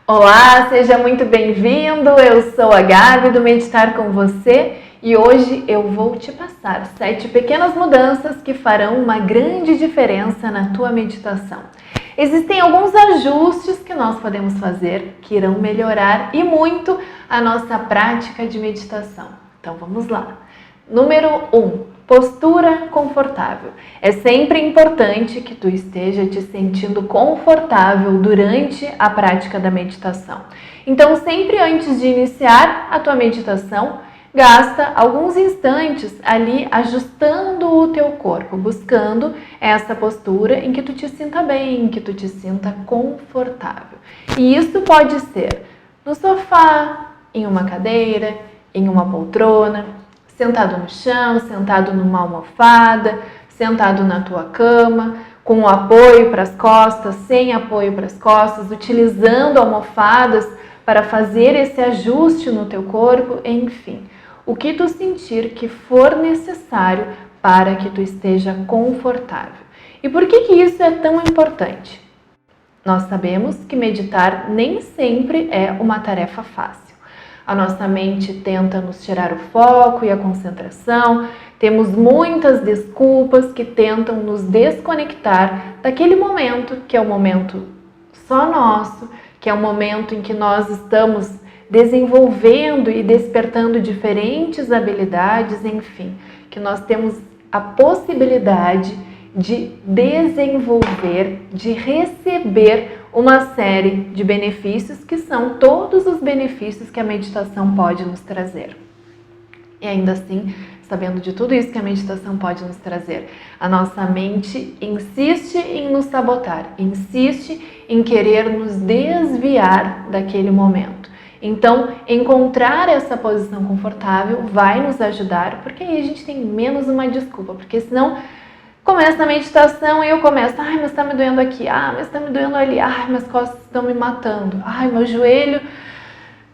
Olá, seja muito bem-vindo. Eu sou a Gabi do Meditar com Você e hoje eu vou te passar 7 pequenas mudanças que farão uma grande diferença na tua meditação. Existem alguns ajustes que nós podemos fazer que irão melhorar e muito a nossa prática de meditação. Então vamos lá. Número 1. Postura confortável. É sempre importante que tu esteja te sentindo confortável durante a prática da meditação. Então, sempre antes de iniciar a tua meditação, gasta alguns instantes ali ajustando o teu corpo, buscando essa postura em que tu te sinta bem, em que tu te sinta confortável. E isso pode ser no sofá, em uma cadeira, em uma poltrona, sentado no chão, sentado numa almofada, sentado na tua cama, com apoio para as costas, sem apoio para as costas, utilizando almofadas para fazer esse ajuste no teu corpo, enfim. O que tu sentir que for necessário para que tu esteja confortável. E por que isso é tão importante? Nós sabemos que meditar nem sempre é uma tarefa fácil. A nossa mente tenta nos tirar o foco e a concentração, temos muitas desculpas que tentam nos desconectar daquele momento que é o momento só nosso, que é o momento em que nós estamos desenvolvendo e despertando diferentes habilidades, enfim, que nós temos a possibilidade de desenvolver, de receber uma série de benefícios que são todos os benefícios que a meditação pode nos trazer. E ainda assim, sabendo de tudo isso que a meditação pode nos trazer, a nossa mente insiste em nos sabotar, insiste em querer nos desviar daquele momento. Então, encontrar essa posição confortável vai nos ajudar, porque aí a gente tem menos uma desculpa, porque senão começa a meditação e eu começo, mas está me doendo aqui, mas está me doendo ali, minhas costas estão me matando, meu joelho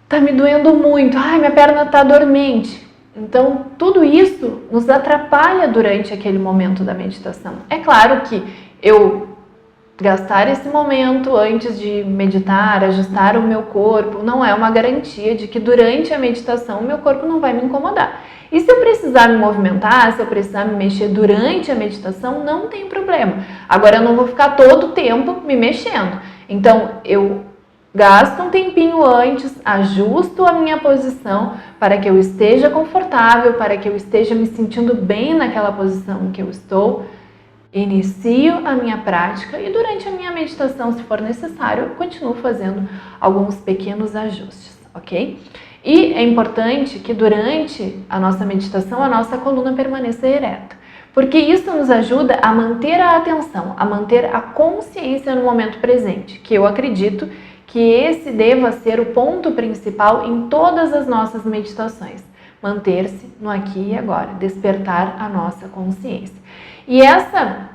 está me doendo muito, minha perna está dormente. Então, tudo isso nos atrapalha durante aquele momento da meditação. É claro que eu gastar esse momento antes de meditar, ajustar o meu corpo, não é uma garantia de que durante a meditação o meu corpo não vai me incomodar. E se eu precisar me movimentar, se eu precisar me mexer durante a meditação, não tem problema. Agora eu não vou ficar todo o tempo me mexendo. Então eu gasto um tempinho antes, ajusto a minha posição para que eu esteja confortável, para que eu esteja me sentindo bem naquela posição em que eu estou. Inicio a minha prática e durante a minha meditação, se for necessário, eu continuo fazendo alguns pequenos ajustes, ok? E é importante que durante a nossa meditação a nossa coluna permaneça ereta, porque isso nos ajuda a manter a atenção, a manter a consciência no momento presente, que eu acredito que esse deva ser o ponto principal em todas as nossas meditações. Manter-se no aqui e agora, despertar a nossa consciência. E essa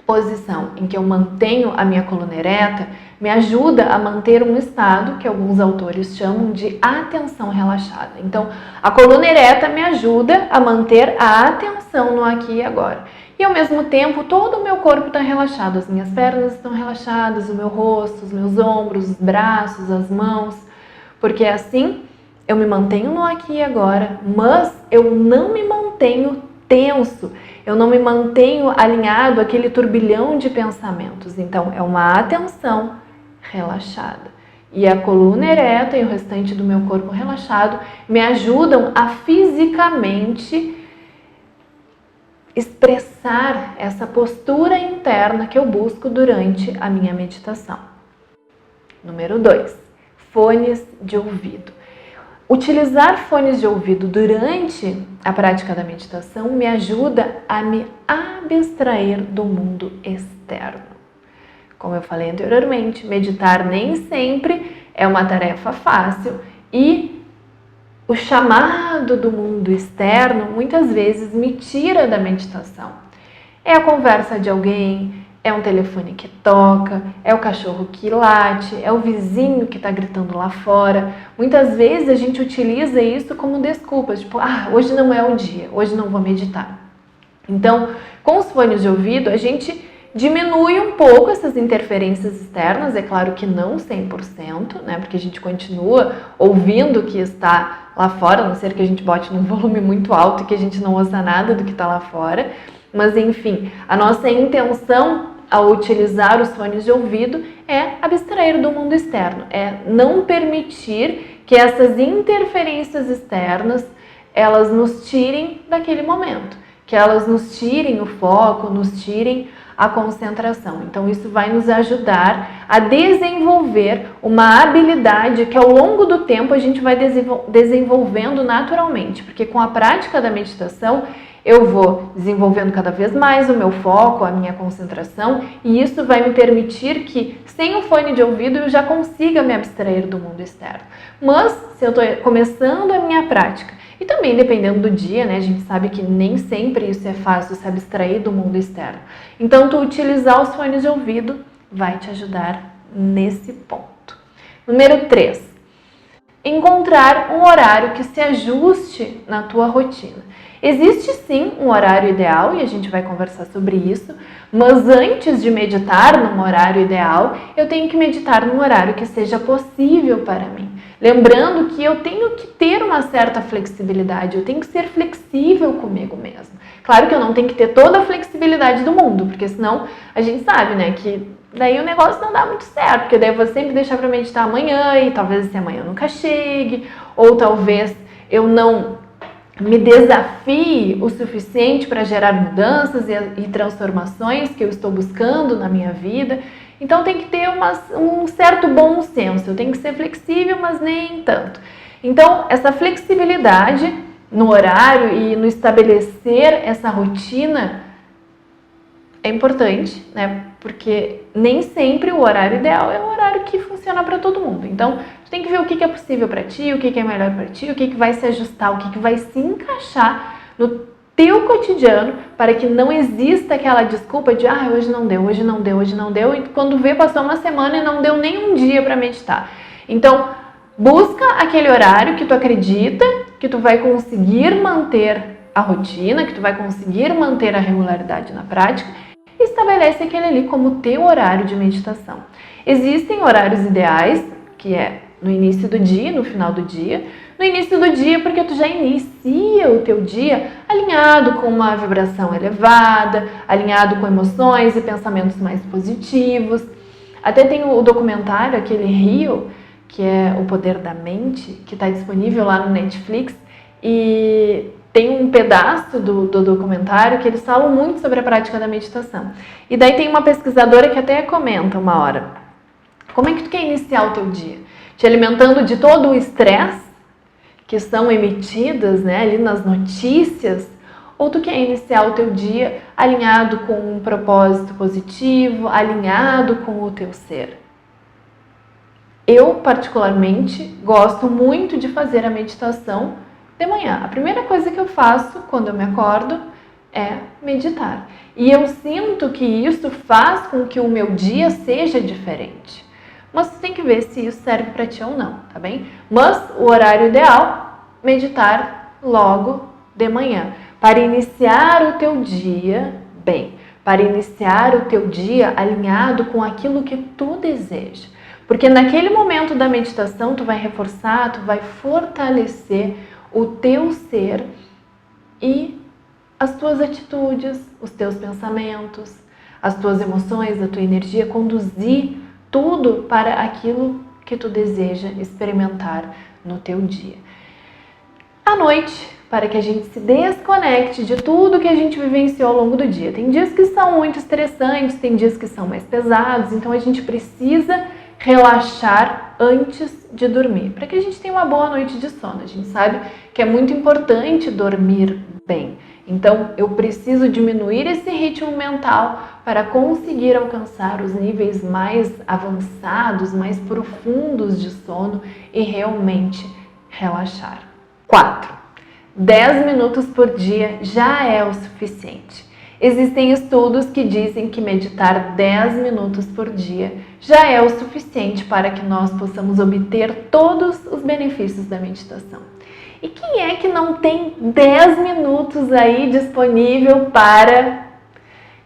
posição em que eu mantenho a minha coluna ereta me ajuda a manter um estado que alguns autores chamam de atenção relaxada. Então, a coluna ereta me ajuda a manter a atenção no aqui e agora. E ao mesmo tempo, todo o meu corpo está relaxado, as minhas pernas estão relaxadas, o meu rosto, os meus ombros, os braços, as mãos, porque assim eu me mantenho no aqui e agora, mas eu não me mantenho tenso, eu não me mantenho alinhado àquele turbilhão de pensamentos. Então, é uma atenção relaxada. E a coluna ereta e o restante do meu corpo relaxado me ajudam a fisicamente expressar essa postura interna que eu busco durante a minha meditação. Número 2, fones de ouvido. Utilizar fones de ouvido durante a prática da meditação me ajuda a me abstrair do mundo externo. Como eu falei anteriormente, meditar nem sempre é uma tarefa fácil e o chamado do mundo externo muitas vezes me tira da meditação. É a conversa de alguém, é um telefone que toca, é o cachorro que late, é o vizinho que está gritando lá fora. Muitas vezes a gente utiliza isso como desculpa, tipo, hoje não é o dia, hoje não vou meditar. Então, com os fones de ouvido, a gente diminui um pouco essas interferências externas, é claro que não 100%, né? Porque a gente continua ouvindo o que está lá fora, a não ser que a gente bote num volume muito alto e que a gente não ouça nada do que está lá fora. Mas enfim, a nossa intenção ao utilizar os fones de ouvido é abstrair do mundo externo, é não permitir que essas interferências externas elas nos tirem daquele momento, que elas nos tirem o foco, nos tirem a concentração. Então isso vai nos ajudar a desenvolver uma habilidade que ao longo do tempo a gente vai desenvolvendo naturalmente, porque com a prática da meditação eu vou desenvolvendo cada vez mais o meu foco, a minha concentração, e isso vai me permitir que, sem o fone de ouvido, eu já consiga me abstrair do mundo externo. Mas, se eu estou começando a minha prática, e também dependendo do dia, né, a gente sabe que nem sempre isso é fácil, se abstrair do mundo externo. Então, tu utilizar os fones de ouvido vai te ajudar nesse ponto. Número 3. Encontrar um horário que se ajuste na tua rotina. Existe sim um horário ideal e a gente vai conversar sobre isso, mas antes de meditar num horário ideal, eu tenho que meditar num horário que seja possível para mim. Lembrando que eu tenho que ter uma certa flexibilidade, eu tenho que ser flexível comigo mesma. Claro que eu não tenho que ter toda a flexibilidade do mundo, porque senão a gente sabe, né, que daí o negócio não dá muito certo, porque daí eu vou sempre deixar para meditar amanhã e talvez esse amanhã nunca chegue, ou talvez eu não me desafie o suficiente para gerar mudanças e transformações que eu estou buscando na minha vida. Então tem que ter um certo bom senso, eu tenho que ser flexível, mas nem tanto. Então essa flexibilidade no horário e no estabelecer essa rotina é importante, né? Porque nem sempre o horário ideal é o horário que funciona para todo mundo. Então, tu tem que ver o que é possível para ti, o que é melhor para ti, o que vai se ajustar, o que vai se encaixar no teu cotidiano para que não exista aquela desculpa de hoje não deu, hoje não deu, hoje não deu, e quando vê passou uma semana e não deu nem um dia para meditar. Então, busca aquele horário que tu acredita que tu vai conseguir manter a rotina, que tu vai conseguir manter a regularidade na prática, e estabelece aquele ali como teu horário de meditação. Existem horários ideais, que é no início do dia, no final do dia. No início do dia, porque tu já inicia o teu dia alinhado com uma vibração elevada, alinhado com emoções e pensamentos mais positivos. Até tem o documentário, aquele Rio, que é O Poder da Mente, que está disponível lá no Netflix, e tem um pedaço do documentário que eles falam muito sobre a prática da meditação. E daí tem uma pesquisadora que até comenta uma hora: como é que tu quer iniciar o teu dia? Te alimentando de todo o estresse que são emitidas, né, ali nas notícias? Ou tu quer iniciar o teu dia alinhado com um propósito positivo, alinhado com o teu ser? Eu, particularmente, gosto muito de fazer a meditação de manhã. A primeira coisa que eu faço quando eu me acordo é meditar. E eu sinto que isso faz com que o meu dia seja diferente. Mas tu tem que ver se isso serve para ti ou não, tá bem? Mas o horário ideal, meditar logo de manhã, para iniciar o teu dia bem, para iniciar o teu dia alinhado com aquilo que tu deseja. Porque naquele momento da meditação tu vai reforçar, tu vai fortalecer o teu ser e as tuas atitudes, os teus pensamentos, as tuas emoções, a tua energia, conduzir tudo para aquilo que tu deseja experimentar no teu dia. À noite, para que a gente se desconecte de tudo que a gente vivenciou ao longo do dia. Tem dias que são muito estressantes, tem dias que são mais pesados, então a gente precisa relaxar antes de dormir, para que a gente tenha uma boa noite de sono. A gente sabe que é muito importante dormir bem. Então, eu preciso diminuir esse ritmo mental para conseguir alcançar os níveis mais avançados, mais profundos de sono e realmente relaxar. 4. 10 minutos por dia já é o suficiente. Existem estudos que dizem que meditar 10 minutos por dia já é o suficiente para que nós possamos obter todos os benefícios da meditação. E quem é que não tem 10 minutos aí disponível para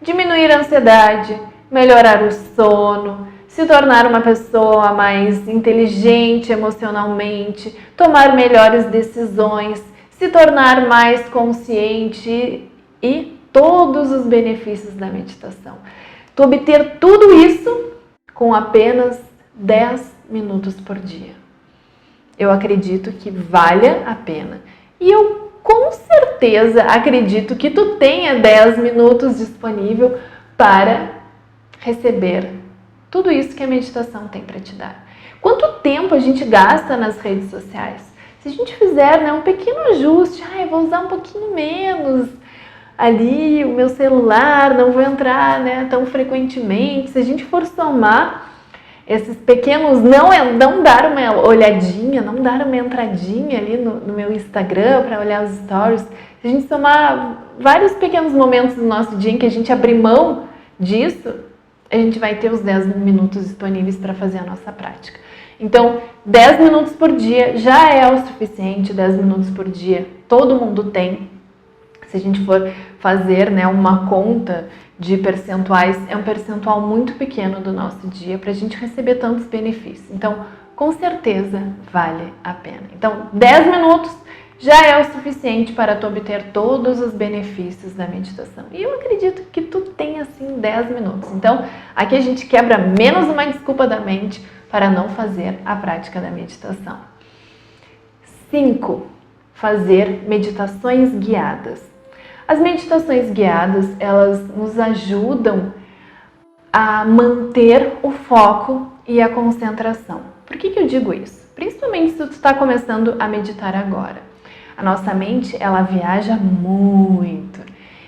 diminuir a ansiedade, melhorar o sono, se tornar uma pessoa mais inteligente emocionalmente, tomar melhores decisões, se tornar mais consciente e todos os benefícios da meditação. Tu obter tudo isso com apenas 10 minutos por dia. Eu acredito que valha a pena. E eu com certeza acredito que tu tenha 10 minutos disponível para receber tudo isso que a meditação tem para te dar. Quanto tempo a gente gasta nas redes sociais? Se a gente fizer um pequeno ajuste, eu vou usar um pouquinho menos ali o meu celular, não vou entrar tão frequentemente. Se a gente for somar esses pequenos, não dar uma olhadinha, não dar uma entradinha ali no meu Instagram para olhar os stories, se a gente somar vários pequenos momentos do nosso dia em que a gente abrir mão disso, a gente vai ter os 10 minutos disponíveis para fazer a nossa prática. Então, 10 minutos por dia já é o suficiente, 10 minutos por dia todo mundo tem. Se a gente for fazer uma conta de percentuais, é um percentual muito pequeno do nosso dia para a gente receber tantos benefícios. Então, com certeza, vale a pena. Então, 10 minutos já é o suficiente para tu obter todos os benefícios da meditação. E eu acredito que tu tem assim 10 minutos. Então, aqui a gente quebra menos uma desculpa da mente para não fazer a prática da meditação. 5. Fazer meditações guiadas. As meditações guiadas, elas nos ajudam a manter o foco e a concentração. Por que eu digo isso? Principalmente se tu está começando a meditar agora. A nossa mente, ela viaja muito.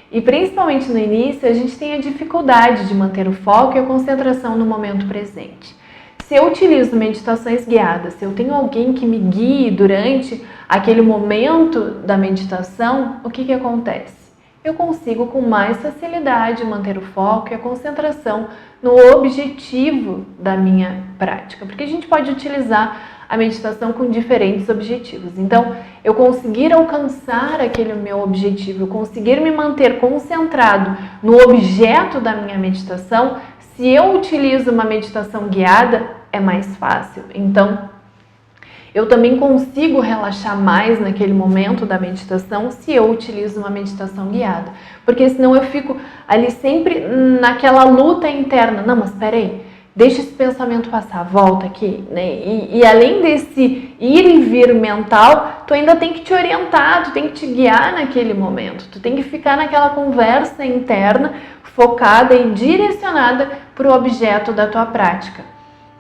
E principalmente no início, a gente tem a dificuldade de manter o foco e a concentração no momento presente. Se eu utilizo meditações guiadas, se eu tenho alguém que me guie durante aquele momento da meditação, o que acontece? Eu consigo com mais facilidade manter o foco e a concentração no objetivo da minha prática, porque a gente pode utilizar a meditação com diferentes objetivos. Então, eu conseguir alcançar aquele meu objetivo, eu conseguir me manter concentrado no objeto da minha meditação, se eu utilizo uma meditação guiada, é mais fácil. Então, eu também consigo relaxar mais naquele momento da meditação se eu utilizo uma meditação guiada. Porque senão eu fico ali sempre naquela luta interna. Não, mas peraí, deixa esse pensamento passar, volta aqui. E além desse ir e vir mental, tu ainda tem que te orientar, tu tem que te guiar naquele momento. Tu tem que ficar naquela conversa interna, focada e direcionada para o objeto da tua prática.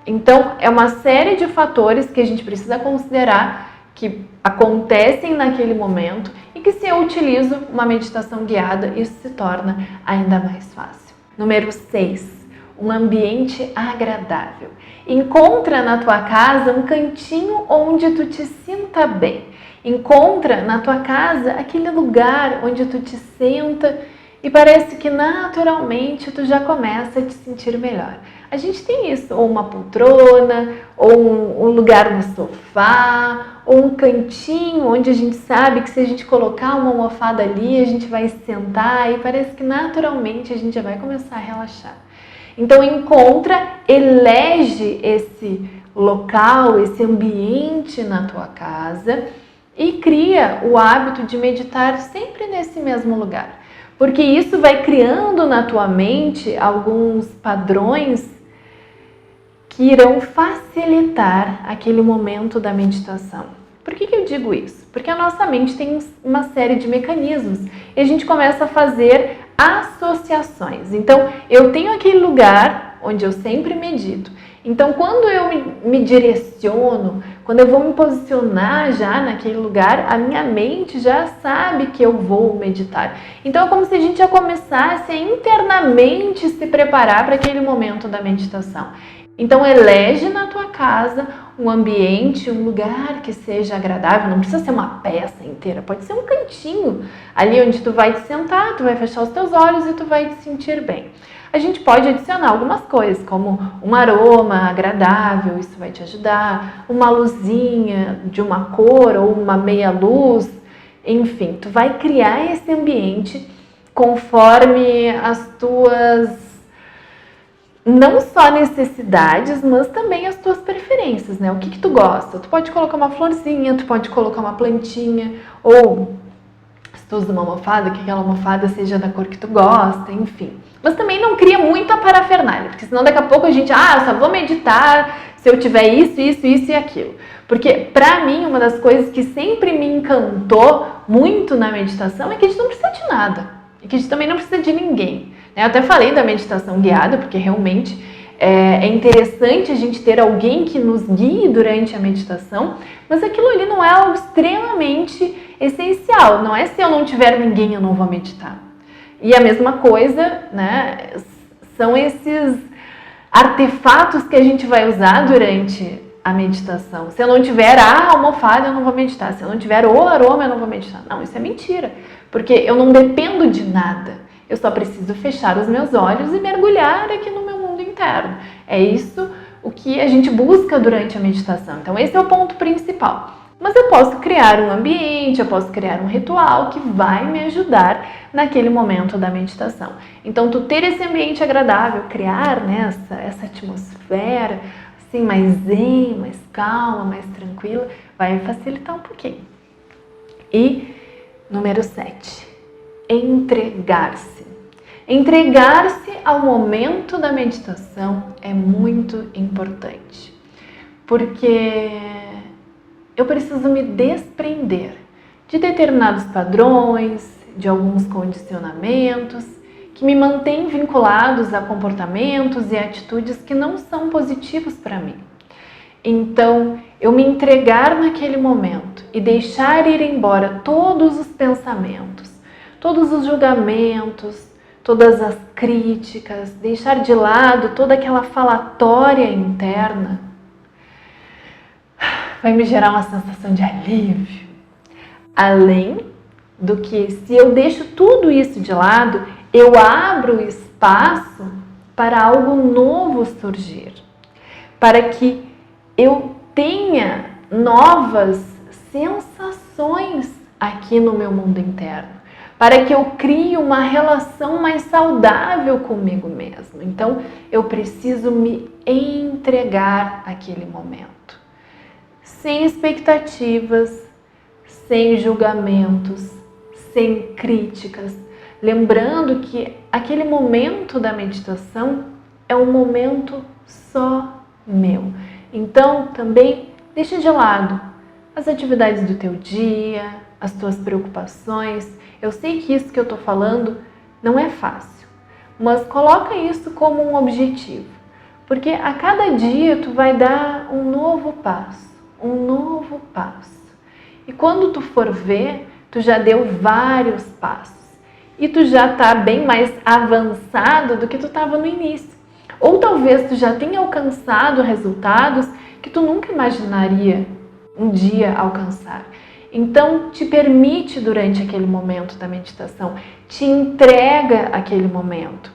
Então, é uma série de fatores que a gente precisa considerar que acontecem naquele momento e que se eu utilizo uma meditação guiada, isso se torna ainda mais fácil. Número 6. Um ambiente agradável. Encontra na tua casa um cantinho onde tu te sinta bem. Encontra na tua casa aquele lugar onde tu te senta e parece que naturalmente tu já começa a te sentir melhor. A gente tem isso, ou uma poltrona, ou um lugar no sofá, ou um cantinho onde a gente sabe que se a gente colocar uma almofada ali, a gente vai sentar e parece que naturalmente a gente já vai começar a relaxar. Então elege esse local, esse ambiente na tua casa e cria o hábito de meditar sempre nesse mesmo lugar. Porque isso vai criando na tua mente alguns padrões que irão facilitar aquele momento da meditação. Por que eu digo isso? Porque a nossa mente tem uma série de mecanismos e a gente começa a fazer associações. Então, eu tenho aquele lugar onde eu sempre medito. Então, quando eu me direciono, quando eu vou me posicionar já naquele lugar, a minha mente já sabe que eu vou meditar. Então, é como se a gente já começasse a internamente se preparar para aquele momento da meditação. Então, elege na tua casa um ambiente, um lugar que seja agradável. Não precisa ser uma peça inteira, pode ser um cantinho ali onde tu vai te sentar, tu vai fechar os teus olhos e tu vai te sentir bem. A gente pode adicionar algumas coisas, como um aroma agradável, isso vai te ajudar, uma luzinha de uma cor ou uma meia luz, enfim, tu vai criar esse ambiente conforme as tuas não só necessidades, mas também as tuas preferências, né? O que tu gosta? Tu pode colocar uma florzinha, tu pode colocar uma plantinha, ou se tu usa uma almofada, que aquela almofada seja da cor que tu gosta, enfim. Mas também não cria muito a parafernália, porque senão daqui a pouco a gente, eu só vou meditar se eu tiver isso e aquilo. Porque pra mim, uma das coisas que sempre me encantou muito na meditação é que a gente não precisa de nada, e que a gente também não precisa de ninguém. Eu até falei da meditação guiada, porque realmente é interessante a gente ter alguém que nos guie durante a meditação, mas aquilo ali não é algo extremamente essencial. Não é se eu não tiver ninguém eu não vou meditar. E a mesma coisa, né, são esses artefatos que a gente vai usar durante a meditação. Se eu não tiver a almofada, eu não vou meditar. Se eu não tiver o aroma, eu não vou meditar. Não, isso é mentira, porque eu não dependo de nada. Eu só preciso fechar os meus olhos e mergulhar aqui no meu mundo interno. É isso o que a gente busca durante a meditação. Então esse é o ponto principal. Mas eu posso criar um ambiente, eu posso criar um ritual que vai me ajudar naquele momento da meditação. Então tu ter esse ambiente agradável, criar, né, essa atmosfera assim mais zen, mais calma, mais tranquila, vai facilitar um pouquinho. E número 7. Entregar-se. Entregar-se ao momento da meditação é muito importante, porque eu preciso me desprender de determinados padrões, de alguns condicionamentos que me mantêm vinculados a comportamentos e atitudes que não são positivos para mim. Então, eu me entregar naquele momento e deixar ir embora todos os pensamentos, todos os julgamentos, todas as críticas, deixar de lado toda aquela falatória interna, vai me gerar uma sensação de alívio. Além do que, se eu deixo tudo isso de lado, eu abro espaço para algo novo surgir, para que eu tenha novas sensações aqui no meu mundo interno, para que eu crie uma relação mais saudável comigo mesmo. Então, eu preciso me entregar àquele momento, sem expectativas, sem julgamentos, sem críticas, lembrando que aquele momento da meditação é um momento só meu. Então, também deixa de lado as atividades do teu dia, as tuas preocupações. Eu sei que isso que eu estou falando não é fácil, mas coloca isso como um objetivo, porque a cada dia tu vai dar um novo passo, um novo passo. E quando tu for ver, tu já deu vários passos e tu já está bem mais avançado do que tu estava no início. Ou talvez tu já tenha alcançado resultados que tu nunca imaginaria um dia alcançar. Então, te permite durante aquele momento da meditação, te entrega aquele momento,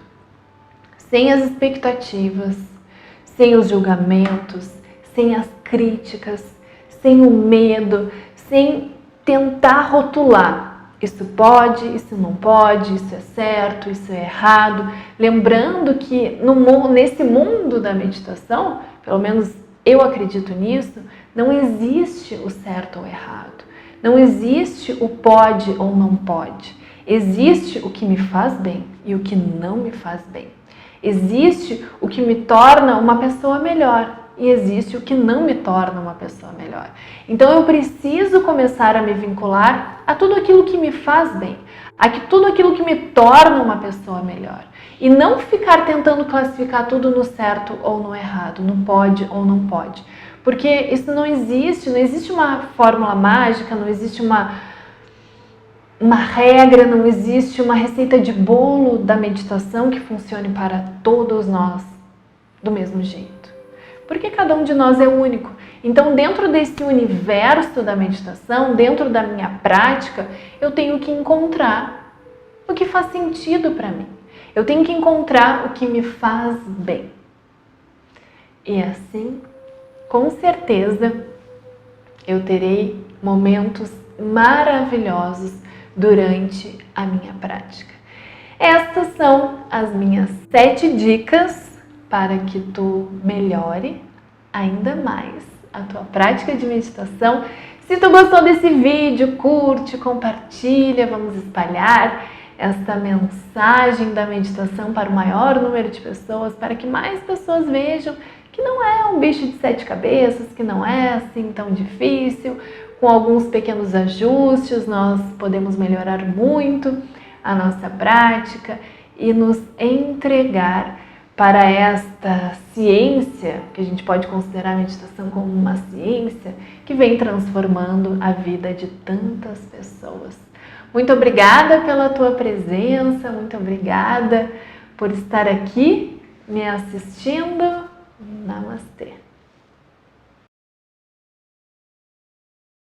sem as expectativas, sem os julgamentos, sem as críticas, sem o medo, sem tentar rotular. Isso pode, isso não pode, isso é certo, isso é errado. Lembrando que nesse mundo da meditação, pelo menos eu acredito nisso, não existe o certo ou errado. Não existe o pode ou não pode. Existe o que me faz bem e o que não me faz bem. Existe o que me torna uma pessoa melhor e existe o que não me torna uma pessoa melhor. Então eu preciso começar a me vincular a tudo aquilo que me faz bem, a tudo aquilo que me torna uma pessoa melhor. E não ficar tentando classificar tudo no certo ou no errado, no pode ou não pode. Porque isso não existe uma fórmula mágica, não existe uma regra, não existe uma receita de bolo da meditação que funcione para todos nós do mesmo jeito. Porque cada um de nós é único. Então, dentro desse universo da meditação, dentro da minha prática, eu tenho que encontrar o que faz sentido para mim. Eu tenho que encontrar o que me faz bem. E assim, com certeza, eu terei momentos maravilhosos durante a minha prática. Estas são as minhas 7 dicas para que tu melhore ainda mais a tua prática de meditação. Se tu gostou desse vídeo, curte, compartilha, vamos espalhar esta mensagem da meditação para o maior número de pessoas, para que mais pessoas vejam que não é um bicho de 7 cabeças, que não é assim tão difícil. Com alguns pequenos ajustes, nós podemos melhorar muito a nossa prática e nos entregar para esta ciência, que a gente pode considerar a meditação como uma ciência, que vem transformando a vida de tantas pessoas. Muito obrigada pela tua presença, muito obrigada por estar aqui me assistindo. Namastê.